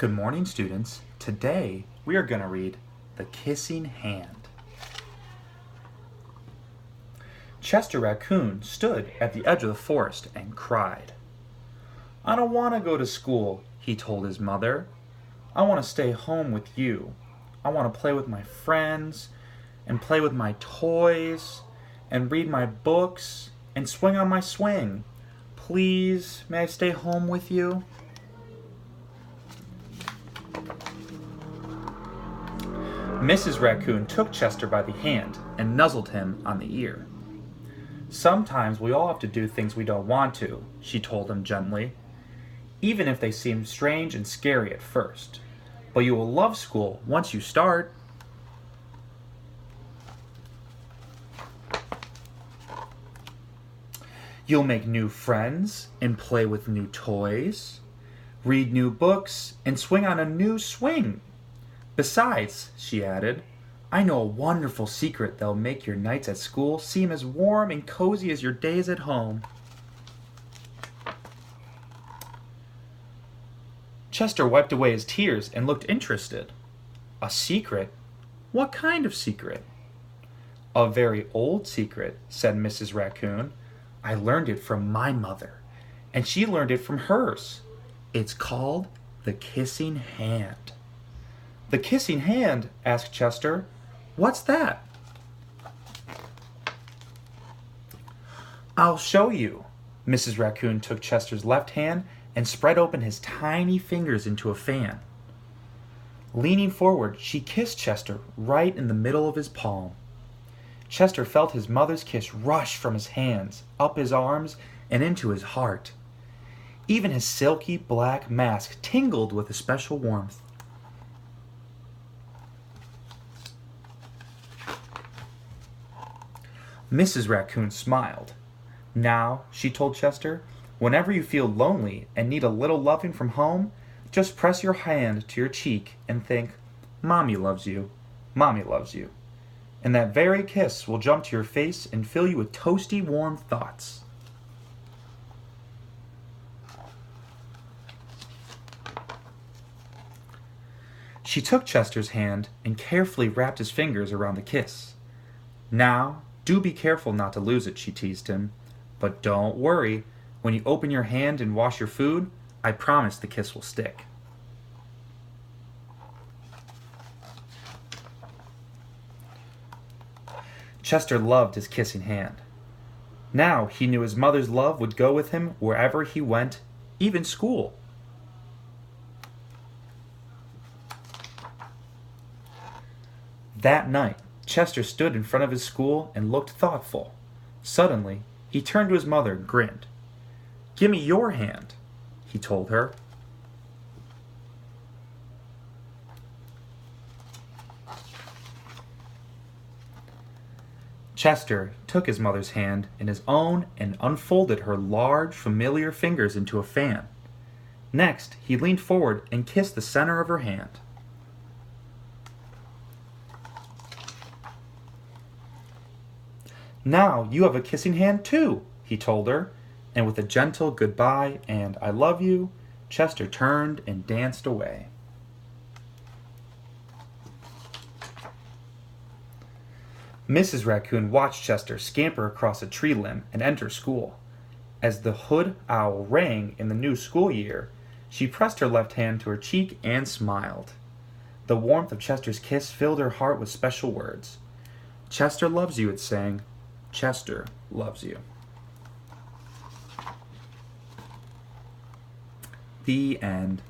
Good morning, students. Today we are going to read The Kissing Hand. Chester Raccoon stood at the edge of the forest and cried. "I don't want to go to school," he told his mother. "I want to stay home with you. I want to play with my friends and play with my toys and read my books and swing on my swing. Please, may I stay home with you?" Mrs. Raccoon took Chester by the hand and nuzzled him on the ear. "Sometimes we all have to do things we don't want to," she told him gently, "even if they seem strange and scary at first. But you will love school once you start." "You'll make new friends and play with new toys, read new books, and swing on a new swing. Besides," she added, "I know a wonderful secret that'll make your nights at school seem as warm and cozy as your days at home." Chester wiped away his tears and looked interested. "A secret? What kind of secret?" "A very old secret," said Mrs. Raccoon. "I learned it from my mother, and she learned it from hers. It's called the Kissing Hand." "The Kissing Hand?" asked Chester. "What's that?" "I'll show you." Mrs. Raccoon took Chester's left hand and spread open his tiny fingers into a fan. Leaning forward, she kissed Chester right in the middle of his palm. Chester felt his mother's kiss rush from his hands, up his arms, and into his heart. Even his silky black mask tingled with a special warmth. Mrs. Raccoon smiled. "Now," she told Chester, "whenever you feel lonely and need a little loving from home, just press your hand to your cheek and think, 'Mommy loves you, Mommy loves you.' And that very kiss will jump to your face and fill you with toasty, warm thoughts." She took Chester's hand and carefully wrapped his fingers around the kiss. "Now, do be careful not to lose it," she teased him. "But don't worry, when you open your hand and wash your food, I promise the kiss will stick." Chester loved his kissing hand. Now he knew his mother's love would go with him wherever he went, even school. That night, Chester stood in front of his school and looked thoughtful. Suddenly, he turned to his mother and grinned. "Give me your hand," he told her. Chester took his mother's hand in his own and unfolded her large, familiar fingers into a fan. Next, he leaned forward and kissed the center of her hand. "Now you have a kissing hand too," he told her, and with a gentle goodbye and "I love you," Chester turned and danced away. Mrs. Raccoon watched Chester scamper across a tree limb and enter school. As the hood owl rang in the new school year, she pressed her left hand to her cheek and smiled. The warmth of Chester's kiss filled her heart with special words. "Chester loves you," it sang. "Chester loves you." The end.